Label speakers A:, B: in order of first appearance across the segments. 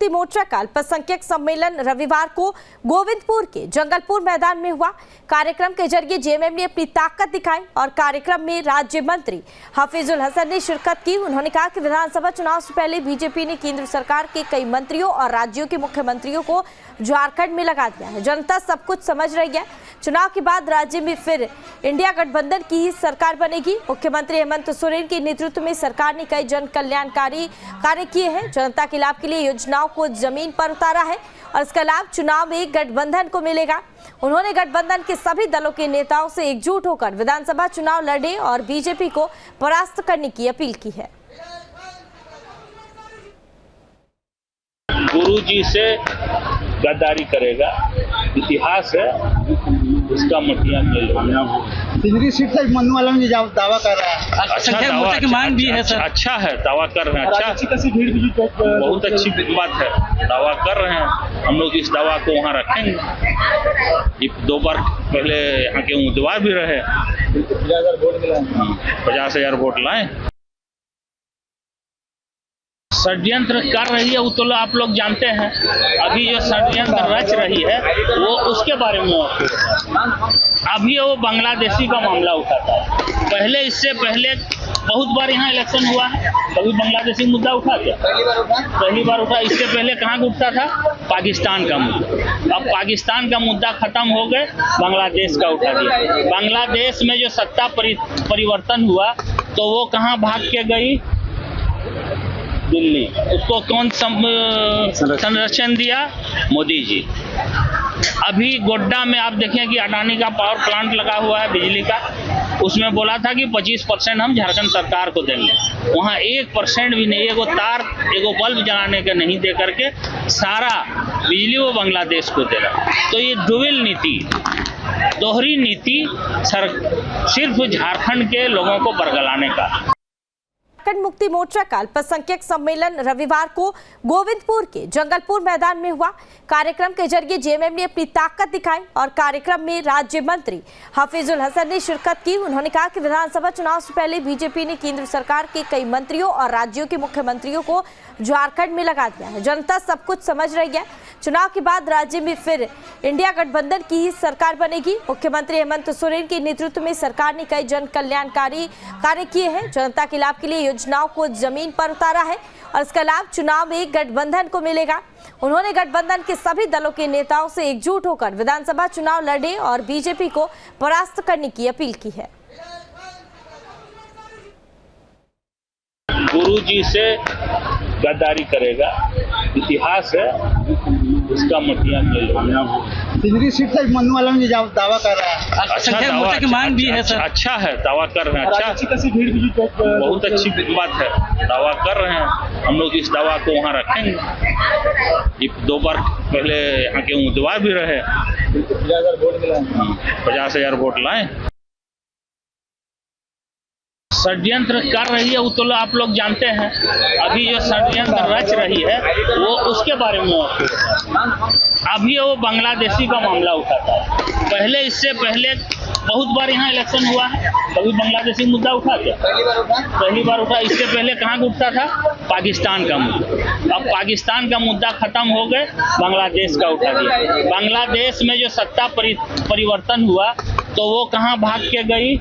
A: मुक्ति मोर्चा का अल्पसंख्यक सम्मेलन रविवार को गोविंदपुर के जंगलपुर मैदान में हुआ। कार्यक्रम के जरिए जेएमएम ने अपनी ताकत दिखाई और कार्यक्रम में राज्य मंत्री हफीजुल हसन ने शिरकत की। उन्होंने कहा कि विधानसभा चुनाव से पहले बीजेपी ने केंद्र सरकार के कई मंत्रियों और राज्यों के मुख्यमंत्रियों को झारखंड में लगा दिया है। जनता सब कुछ समझ रही है। चुनाव के बाद राज्य में फिर इंडिया गठबंधन की ही सरकार बनेगी। मुख्यमंत्री हेमंत सोरेन के नेतृत्व में सरकार ने कई जन कल्याणकारी कार्य किए हैं। जनता के लाभ के लिए योजनाओं को जमीन पर उतारा है और इसका लाभ चुनाव में गठबंधन को मिलेगा। उन्होंने गठबंधन के सभी दलों के नेताओं से एकजुट होकर विधानसभा चुनाव लड़े और बीजेपी को परास्त करने की अपील की है।
B: गुरु जी से गद्दारी करेगा, इतिहास है, उसका मटिया मिल
C: तिजरी सीट से मनु वाला ने दावा कर रहा है।
B: अच्छा दावा की मांग भी है सर। अच्छा है, दावा कर रहे हैं। अच्छा भीड़ भी बहुत अच्छी बात है, दावा कर रहे हैं। हम लोग इस दावा को वहाँ रखेंगे। ये 2 बार पहले यहाँ के उम्मीदवार भी रहे। 50,000 वोट लाए। षड्यंत्र कर रही है वो तो आप लोग जानते हैं। अभी जो षड्यंत्र रच रही है वो उसके बारे में अभी वो बांग्लादेशी का मामला उठाता है। पहले इससे पहले बहुत बार यहाँ इलेक्शन हुआ है, कभी बांग्लादेशी मुद्दा उठा क्या? पहली बार उठा। इससे पहले कहाँ उठता था? पाकिस्तान का मुद्दा। अब पाकिस्तान का मुद्दा खत्म हो गए, बांग्लादेश का उठा दिया। बांग्लादेश में जो सत्ता परिवर्तन हुआ तो वो कहाँ भाग के गई? दिल्ली। उसको कौन संरक्षण दिया? मोदी जी। अभी गोड्डा में आप देखें कि अडानी का पावर प्लांट लगा हुआ है बिजली का। उसमें बोला था कि 25% हम झारखंड सरकार को देंगे। वहाँ 1% भी नहीं, एगो तार, एगो बल्ब जलाने के नहीं दे करके सारा बिजली वो बांग्लादेश को दे रहा। तो ये डुअल नीति, दोहरी नीति सिर्फ झारखंड के लोगों को बरगलाने का।
A: मुक्ति मोर्चा का अल्पसंख्यक सम्मेलन रविवार को गोविंदपुर के जंगलपुर मैदान में हुआ। कार्यक्रम के जरिए जेएमएम ने अपनी ताकत दिखाई और कार्यक्रम में राज्य मंत्री हफीजुल हसन ने शिरकत की। उन्होंने कहा कि विधानसभा चुनाव से पहले बीजेपी ने केंद्र सरकार के कई मंत्रियों और राज्यों के मुख्यमंत्रियों को झारखंड में लगा दिया है। जनता सब कुछ समझ रही है। चुनाव के बाद राज्य में फिर इंडिया गठबंधन की ही सरकार बनेगी। मुख्यमंत्री हेमंत सोरेन के नेतृत्व में सरकार ने कई जन कल्याणकारी कार्य किए हैं। जनता के लाभ के लिए योजनाओं को जमीन पर उतारा है और इसका लाभ चुनाव में गठबंधन को मिलेगा। उन्होंने गठबंधन के सभी दलों के नेताओं से एकजुट होकर विधानसभा चुनाव लड़े और बीजेपी को परास्त करने की अपील की है।
B: गुरु जी से गद्दारी करेगा, इतिहास है, उसका मटिया मिल।
C: तिजरी सीट से मनु वाला ने दावा कर रहा है।
B: अच्छा दावा की मांग भी है सर। अच्छा है, दावा कर रहे हैं। अच्छा भीड़ भी बहुत अच्छी बात है, दावा कर रहे हैं। हम लोग इस दावा को वहाँ रखेंगे। ये 2 बार पहले यहाँ के उम्मीदवार भी रहे। 50,000 वोट लाए। षड्यंत्र कर रही है वो तो आप लोग जानते हैं। अभी जो षड्यंत्र रच रही है वो उसके बारे में अभी वो बांग्लादेशी का मामला उठाता है। पहले इससे पहले बहुत बार यहाँ इलेक्शन हुआ है, कभी बांग्लादेशी मुद्दा उठा क्या? पहली बार उठा। इससे पहले कहाँ उठता था? पाकिस्तान का मुद्दा। अब पाकिस्तान का मुद्दा खत्म हो गए, बांग्लादेश का उठा दिया। बांग्लादेश में जो सत्ता परिवर्तन हुआ तो वो कहाँ भाग के गई?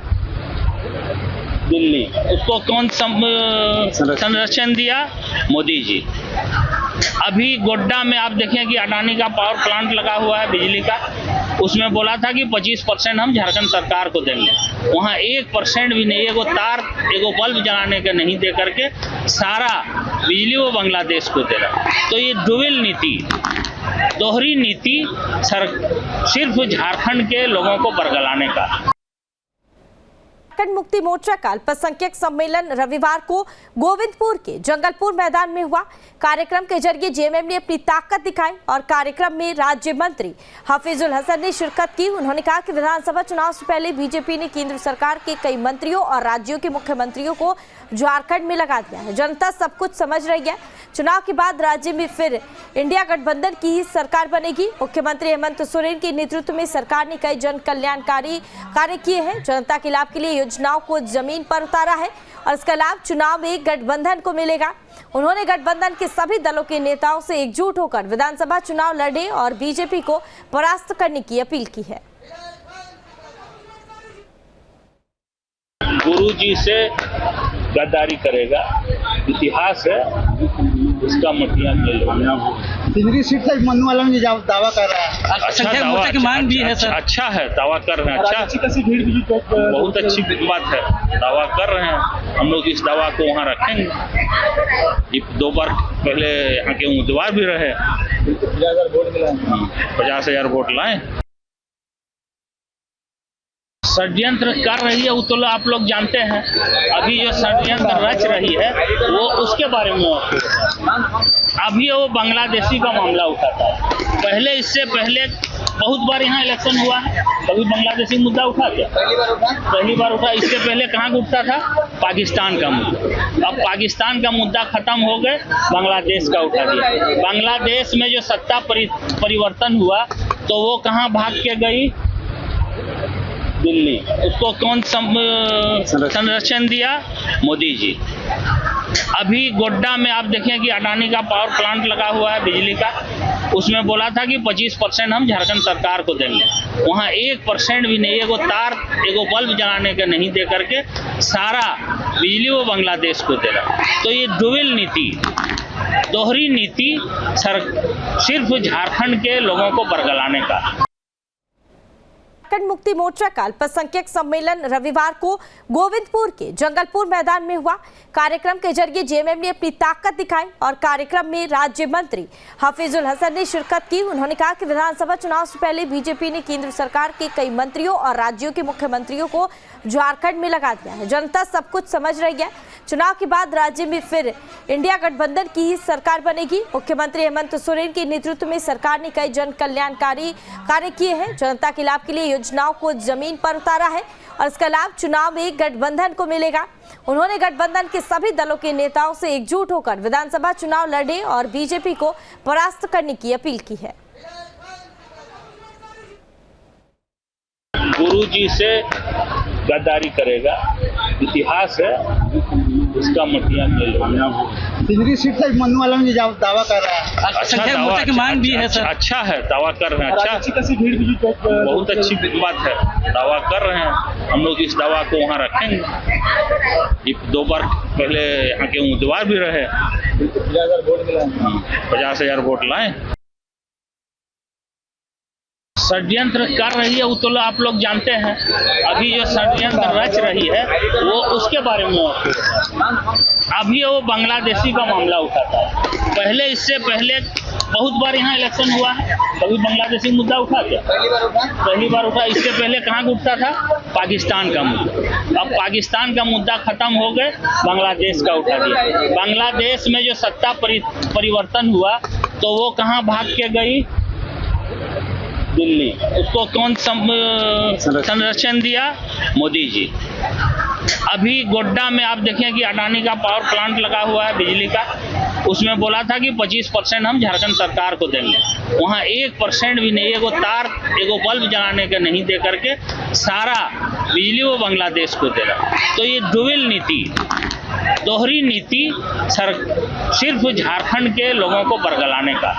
B: दिल्ली। उसको कौन संरक्षण दिया? मोदी जी। अभी गोड्डा में आप देखें कि अडानी का पावर प्लांट लगा हुआ है बिजली का। उसमें बोला था कि 25% हम झारखंड सरकार को देंगे। वहाँ 1% भी नहीं, एगो तार, एगो बल्ब जलाने के नहीं दे करके सारा बिजली वो बांग्लादेश को दे रहा। तो ये डुअल नीति, दोहरी नीति सिर्फ झारखंड के लोगों को बरगलाने का।
A: मुक्ति मोर्चा का अल्पसंख्यक सम्मेलन रविवार को गोविंदपुर के जंगलपुर मैदान में हुआ। कार्यक्रम के जरिए जेएमएम ने अपनी ताकत दिखाई और कार्यक्रम में राज्य मंत्री हफीजुल हसन ने शिरकत की। उन्होंने कहा कि विधानसभा चुनाव से पहले बीजेपी ने केंद्र सरकार के कई मंत्रियों और राज्यों के मुख्यमंत्रियों को झारखंड में लगा दिया है। जनता सब कुछ समझ रही है। चुनाव के बाद राज्य में फिर इंडिया गठबंधन की ही सरकार बनेगी। मुख्यमंत्री हेमंत सोरेन के नेतृत्व में सरकार ने कई जन कल्याणकारी कार्य किए हैं। जनता के लाभ के लिए योजनाओं को जमीन पर उतारा है और इसका लाभ चुनाव में गठबंधन को मिलेगा। उन्होंने गठबंधन के सभी दलों के नेताओं से एकजुट होकर विधानसभा चुनाव लड़ने और बीजेपी को परास्त करने की अपील की है।
B: गुरु जी से गद्दारी करेगा, इतिहास है, उसका मटिया मिल
C: तिजरी सीट तक मनु वाला ने दावा कर रहा है।
B: अच्छा दावा की मांग भी है सर। अच्छा है, दावा कर रहे हैं। अच्छा,
C: भीड़ भी
B: बहुत अच्छी बात है, दावा कर रहे हैं। हम लोग इस दावा को वहाँ रखेंगे। ये 2 बार पहले यहाँ के उम्मीदवार भी रहे, 50,000 वोट लाए। षड्यंत्र कर रही है वो तो आप लोग जानते हैं। अभी जो षड्यंत्र रच रही है वो उसके बारे में अभी वो बांग्लादेशी का मामला उठाता है। पहले इससे पहले बहुत बार यहाँ इलेक्शन हुआ है, कभी बांग्लादेशी मुद्दा उठा क्या? पहली बार उठा। इससे पहले कहाँ का उठता था? पाकिस्तान का मुद्दा। अब पाकिस्तान का मुद्दा खत्म हो गए, बांग्लादेश का उठा दिया। बांग्लादेश में जो सत्ता परिवर्तन हुआ तो वो कहाँ भाग के गई? दिल्ली। उसको कौन संरक्षण दिया? मोदी जी। अभी गोड्डा में आप देखें कि अडानी का पावर प्लांट लगा हुआ है बिजली का, उसमें बोला था कि 25% हम झारखंड सरकार को देंगे। वहाँ 1% भी नहीं, एगो तार एगो बल्ब जलाने का नहीं दे करके सारा बिजली वो बांग्लादेश को दे रहा। तो ये डुअल नीति, दोहरी नीति सिर्फ झारखंड के लोगों को बरगलाने का।
A: झारखंड मुक्ति मोर्चा का अल्पसंख्यक सम्मेलन रविवार को गोविंदपुर के जंगलपुर मैदान में हुआ। कार्यक्रम के जरिए जेएमएम ने अपनी ताकत दिखाई और कार्यक्रम में राज्य मंत्री हफीजुल हसन ने शिरकत की। उन्होंने कहा कि विधानसभा चुनाव से पहले बीजेपी ने केंद्र सरकार के कई मंत्रियों और राज्यों के मुख्यमंत्रियों को झारखंड में लगा दिया है। जनता सब कुछ समझ रही है। चुनाव के बाद राज्य में फिर इंडिया गठबंधन की ही सरकार बनेगी। मुख्यमंत्री हेमंत सोरेन के नेतृत्व में सरकार ने कई जन कल्याणकारी कार्य किए हैं। जनता के लाभ के लिए योजनाओं को जमीन पर उतारा है और इसका लाभ चुनाव में गठबंधन को मिलेगा। उन्होंने गठबंधन के सभी दलों के नेताओं से एकजुट होकर विधानसभा चुनाव लड़ने और बीजेपी को परास्त करने की अपील की है।
B: गुरु जी से गद्दारी करेगा, इतिहास है, उसका मटिया मिल।
C: तिजरी सीट तक मनु वाला ने दावा कर रहा है।
B: अच्छा दावा की मांग भी है सर। अच्छा है, दावा कर रहे हैं। अच्छा,
C: भीड़ भी
B: बहुत अच्छी बात है, दावा कर रहे हैं। हम लोग इस दावा को वहाँ रखेंगे। ये 2 बार पहले यहाँ के उम्मीदवार भी रहे, 50,000 वोट लाए। षड्यंत्र कर रही है वो तो आप लोग जानते हैं। अभी जो षड्यंत्र रच रही है वो उसके बारे में अभी वो बांग्लादेशी का मामला उठाता है। पहले इससे पहले बहुत बार यहाँ इलेक्शन हुआ है, कभी बांग्लादेशी मुद्दा उठा क्या? पहली बार उठा। इससे पहले कहाँ का उठता था? पाकिस्तान का मुद्दा। अब पाकिस्तान का मुद्दा खत्म हो गए, बांग्लादेश का उठा दिया। बांग्लादेश में जो सत्ता परिवर्तन हुआ तो वो कहाँ भाग के गई? दिल्ली। उसको कौन संरक्षण दिया? मोदी जी। अभी गोड्डा में आप देखें कि अडानी का पावर प्लांट लगा हुआ है बिजली का, उसमें बोला था कि 25% हम झारखंड सरकार को देंगे। वहाँ 1% भी नहीं, एगो तार एगो बल्ब जलाने का नहीं दे करके सारा बिजली वो बांग्लादेश को दे रहा। तो ये डुअल नीति, दोहरी नीति सिर्फ झारखंड के लोगों को बरगलाने का।